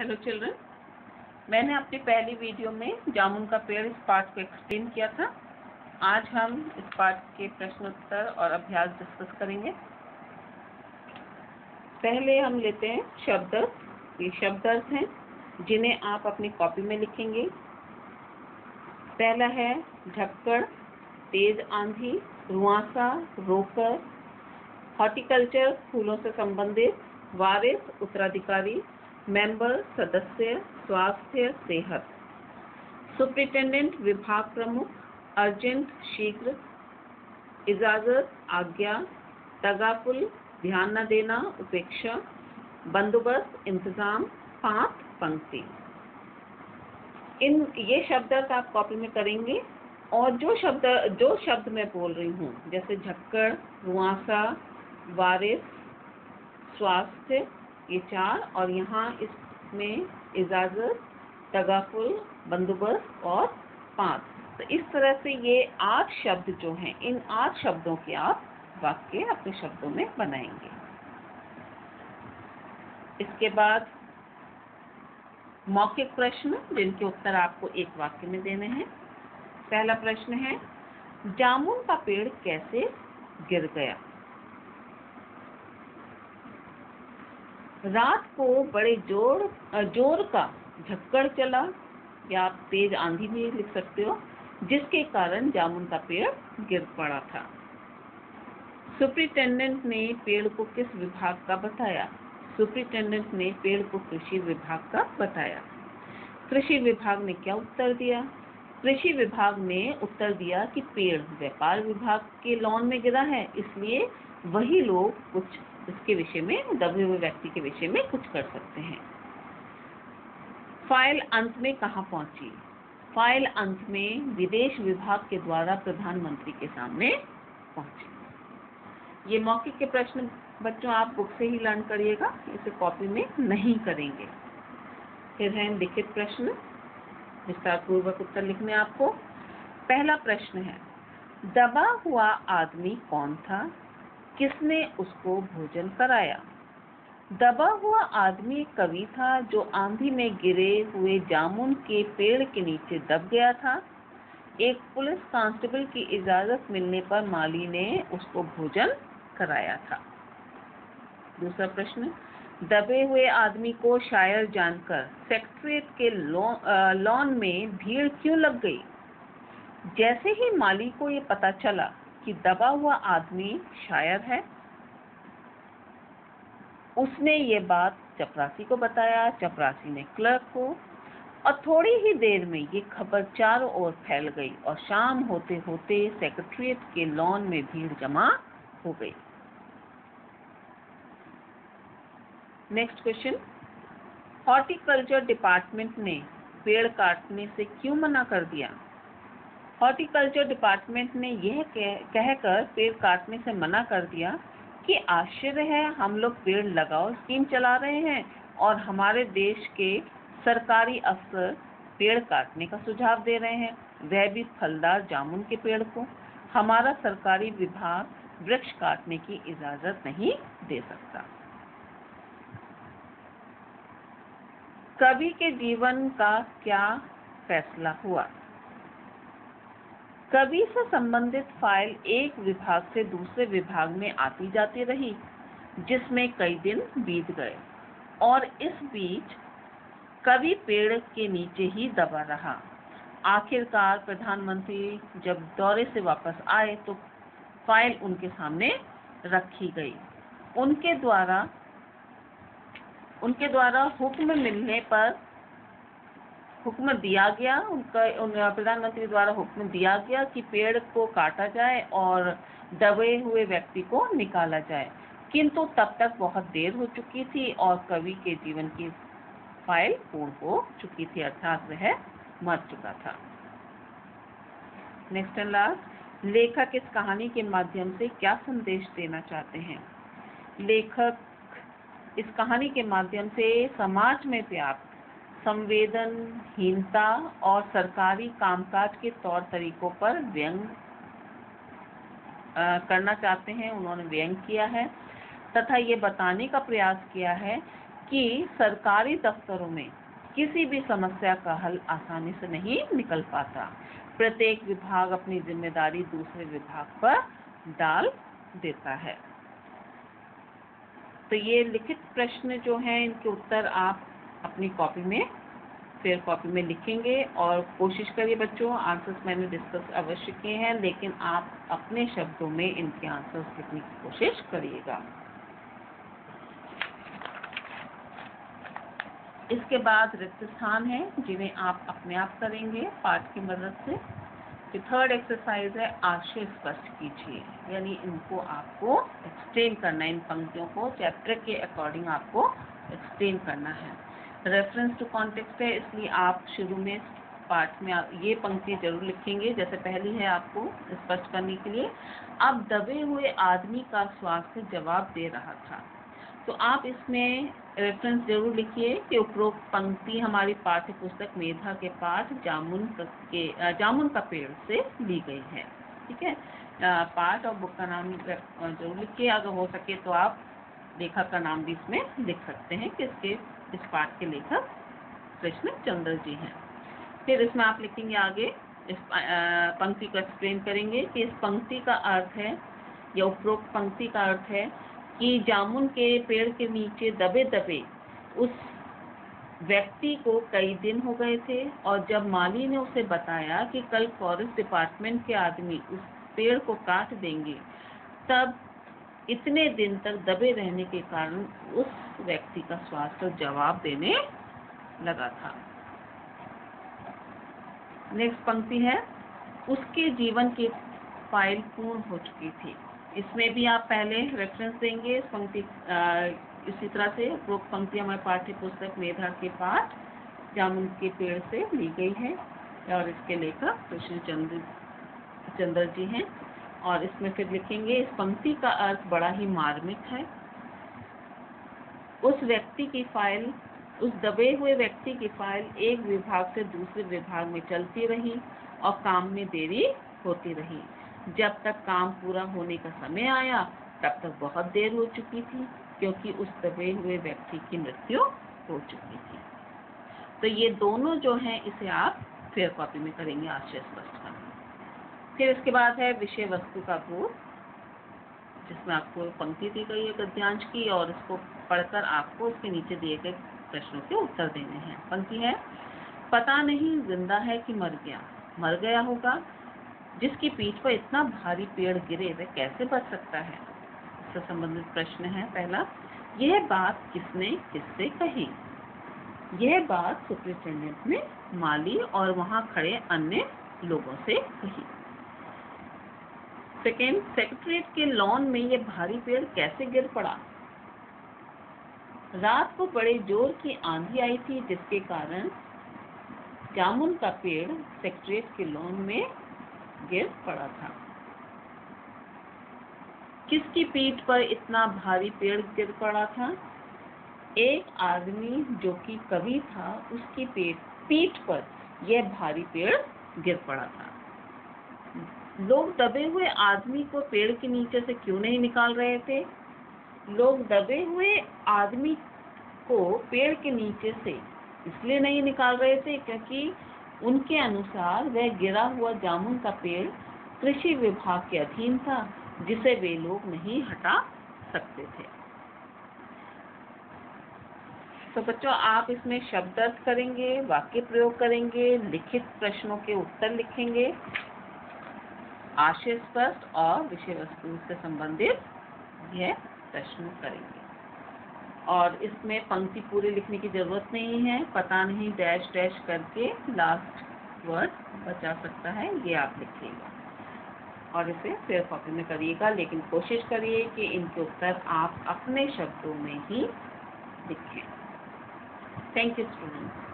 Hello children, मैंने अपनी पहली वीडियो में जामुन का पेड़ इस पार्ट को एक्सप्लेन किया था। आज हम इस पार्ट के प्रश्न उत्तर और अभ्यास डिस्कस करेंगे। पहले हम लेते हैं शब्द। ये शब्द हैं जिन्हें आप अपनी कॉपी में लिखेंगे। पहला है झक्कड़, तेज आंधी, रुआंसा, रोकर, हॉर्टिकल्चर फूलों से संबंधित, वारिस उत्तराधिकारी, मेंबर सदस्य, स्वास्थ्य सेहत, सुपरिटेंडेंट विभाग प्रमुख, अर्जेंट शीघ्र, इजाजत आज्ञा, तगाफुल ध्यान न देना उपेक्षा, बंदोबस्त इंतजाम, पाठ पंक्ति। ये शब्द आप कॉपी में करेंगे और जो शब्द मैं बोल रही हूँ जैसे झक्कड़, रुआंसा, वारिस, स्वास्थ्य, ये 4 और यहाँ इसमें इजाजत, तगाफुल, बंदोबस्त और पाठ। तो इस तरह से ये 8 शब्द जो हैं, इन 8 शब्दों के आप वाक्य अपने शब्दों में बनाएंगे। इसके बाद मौखिक प्रश्न जिनके उत्तर आपको एक वाक्य में देने हैं। पहला प्रश्न है, जामुन का पेड़ कैसे गिर गया? रात को बड़े जोर का झक्कड़ चला, या आप तेज आंधी भी लिख सकते हो, जिसके कारण जामुन का पेड़ गिर पड़ा था। सुपरिटेंडेंट ने पेड़ को किस विभाग का बताया? सुपरिटेंडेंट ने पेड़ को कृषि विभाग का बताया। कृषि विभाग ने क्या उत्तर दिया? कृषि विभाग ने उत्तर दिया कि पेड़ व्यापार विभाग के लॉन में गिरा है, इसलिए वही लोग कुछ इसके विषय में, दबे हुए व्यक्ति के विषय में कुछ कर सकते हैं। फाइल अंत में कहाँ पहुंची? फाइल अंत में विदेश विभाग के द्वारा प्रधानमंत्री के सामने पहुंची। ये मौखिक के प्रश्न बच्चों आप बुक से ही लर्न करिएगा, इसे कॉपी में नहीं करेंगे। फिर है लिखित प्रश्न, विस्तार पूर्वक उत्तर लिखने आपको। पहला प्रश्न है, दबा हुआ आदमी कौन था? किसने उसको भोजन कराया? दबा हुआ आदमी एक कवि था जो आंधी में गिरे हुए जामुन के पेड़ के नीचे दब गया था। एक पुलिस कांस्टेबल की इजाजत मिलने पर माली ने उसको भोजन कराया था। दूसरा प्रश्न, दबे हुए आदमी को शायर जानकर सेक्रेटरीट के लॉन में भीड़ क्यों लग गई? जैसे ही माली को ये पता चला कि दबा हुआ आदमी शायर है, उसने ये बात चपरासी को बताया, चपरासी ने क्लर्क को, और थोड़ी ही देर में ये खबर चारों ओर फैल गई और शाम होते होते सेक्रेटरीट के लॉन में भीड़ जमा हो गई। नेक्स्ट क्वेश्चन, हॉर्टिकल्चर डिपार्टमेंट ने पेड़ काटने से क्यों मना कर दिया? हॉर्टिकल्चर डिपार्टमेंट ने यह कहकर पेड़ काटने से मना कर दिया कि आश्चर्य है, हम लोग पेड़ लगाओ स्कीम चला रहे हैं और हमारे देश के सरकारी अफसर पेड़ काटने का सुझाव दे रहे हैं, वह भी फलदार जामुन के पेड़ को। हमारा सरकारी विभाग वृक्ष काटने की इजाजत नहीं दे सकता। कवि के जीवन का क्या फैसला हुआ? कवि से संबंधित फाइल एक विभाग से दूसरे विभाग में आती जाती रही, जिसमें कई दिन बीत गए और इस बीच कवि पेड़ के नीचे ही दबा रहा। आखिरकार प्रधानमंत्री जब दौरे से वापस आए तो फाइल उनके सामने रखी गई। उनके द्वारा हुक्म मिलने पर हुक्म दिया गया, प्रधानमंत्री द्वारा हुक्म दिया गया कि पेड़ को काटा जाए और दबे हुए व्यक्ति को निकाला जाए, किंतु तब तक बहुत देर हो चुकी थी और कवि के जीवन की फाइल पूर्ण हो चुकी थी, अर्थात वह मर चुका था। नेक्स्ट एंड लास्ट, लेखक इस कहानी के माध्यम से क्या संदेश देना चाहते हैं? लेखक इस कहानी के माध्यम से समाज में व्याप्त संवेदनहीनता और सरकारी कामकाज के तौर तरीकों पर व्यंग करना चाहते हैं। उन्होंने व्यंग किया है तथा ये बताने का प्रयास किया है कि सरकारी दफ्तरों में किसी भी समस्या का हल आसानी से नहीं निकल पाता। प्रत्येक विभाग अपनी जिम्मेदारी दूसरे विभाग पर डाल देता है। तो ये लिखित प्रश्न जो हैं इनके उत्तर आप अपनी कॉपी में फिर कॉपी में लिखेंगे और कोशिश करिए बच्चों, आंसर्स मैंने डिस्कस अवश्य किए हैं, लेकिन आप अपने शब्दों में इनके आंसर्स लिखने की कोशिश करिएगा। इसके बाद रिक्त स्थान है जिन्हें आप अपने आप करेंगे पाठ की मदद से। जो थर्ड एक्सरसाइज है, आशय स्पष्ट कीजिए, यानी इनको आपको एक्सप्लेन करना है। इन पंक्तियों को चैप्टर के अकॉर्डिंग आपको एक्सप्लेन करना है। रेफरेंस टू कॉन्टेक्स्ट है, इसलिए आप शुरू में पाठ में ये पंक्ति जरूर लिखेंगे। जैसे पहली है आपको स्पष्ट करने के लिए, अब दबे हुए आदमी का स्वास्थ्य जवाब दे रहा था। तो आप इसमें रेफरेंस जरूर लिखिए कि उपरोक्त पंक्ति हमारी पाठ्य पुस्तक मेधा के पाठ जामुन का पेड़ से ली गई है। ठीक है, पाठ और बुक का नाम जरूर लिखिए। अगर हो सके तो आप लेखक का नाम भी इसमें लिख सकते हैं कि इस पाठ के लेखक कृष्ण चंद्र जी हैं। फिर इसमें आप लिखेंगे आगे, इस पंक्ति को एक्सप्लेन करेंगे कि इस पंक्ति का अर्थ है या उपरोक्त पंक्ति का अर्थ है कि जामुन के पेड़ के नीचे दबे दबे उस व्यक्ति को कई दिन हो गए थे, और जब माली ने उसे बताया कि कल फॉरेस्ट डिपार्टमेंट के आदमी उस पेड़ को काट देंगे, तब इतने दिन तक दबे रहने के कारण उस व्यक्ति का स्वास्थ्य जवाब देने लगा था। नेक्स्ट पंक्ति है, उसके जीवन की फाइल पूर्ण हो चुकी थी। इसमें भी आप पहले रेफरेंस देंगे। इस पंक्ति इसी तरह से उपरोक्त पंक्ति हमारे पाठ्य पुस्तक मेधा के पाठ जामुन के पेड़ से ली गई है और इसके लेखक कृष्ण चंद्र जी हैं। और इसमें फिर लिखेंगे, इस पंक्ति का अर्थ बड़ा ही मार्मिक है। उस दबे हुए व्यक्ति की फाइल एक विभाग से दूसरे विभाग में चलती रही और काम में देरी होती रही। जब तक काम पूरा होने का समय आया तब तक बहुत देर हो चुकी थी, क्योंकि उस दबे हुए व्यक्ति की मृत्यु हो चुकी थी। तो ये दोनों जो हैं इसे आप फिर कॉपी में करेंगे, आशय स्पष्ट करना। फिर इसके बाद है विषय वस्तु का बोध, जिसमें आपको पंक्ति दी गई है गद्यांश की, और इसको पढ़कर आपको इसके नीचे दिए गए प्रश्नों के उत्तर देने हैं। पंक्ति है, पता नहीं जिंदा है कि मर गया होगा। जिसकी पीठ पर इतना भारी पेड़ गिरे वह कैसे बच सकता है। इससे संबंधित प्रश्न है पहला, यह बात किसने किससे कही। यह बात सुपरिटेंडेंट ने माली और वहां खड़े अन्य लोगों से कही। सेकेंड, सेक्रेटरीट के लॉन में यह भारी पेड़ कैसे गिर पड़ा। रात को बड़े जोर की आंधी आई थी, जिसके कारण जामुन का पेड़ सेक्रेटरीट के लॉन में गिर पड़ा था। किसकी पीठ पर इतना भारी पेड़ गिर पड़ा था। एक आदमी जो कि कवि था, उसकी पीठ पर यह भारी पेड़ गिर पड़ा था। लोग दबे हुए आदमी को पेड़ के नीचे से क्यों नहीं निकाल रहे थे। लोग दबे हुए आदमी को पेड़ के नीचे से इसलिए नहीं निकाल रहे थे क्योंकि उनके अनुसार वह गिरा हुआ जामुन का पेड़ कृषि विभाग के अधीन था, जिसे वे लोग नहीं हटा सकते थे। तो बच्चों, आप इसमें शब्द अर्थ करेंगे, वाक्य प्रयोग करेंगे, लिखित प्रश्नों के उत्तर लिखेंगे, आशय स्पष्ट और विषय वस्तु से संबंधित यह प्रश्न करेंगे। और इसमें पंक्ति पूरी लिखने की जरूरत नहीं है, पता नहीं डैश डैश करके लास्ट वर्ड बचा सकता है, ये आप लिखिएगा और इसे फिर कॉपी में करिएगा। लेकिन कोशिश करिए कि इनके उत्तर आप अपने शब्दों में ही लिखें। Thank you students.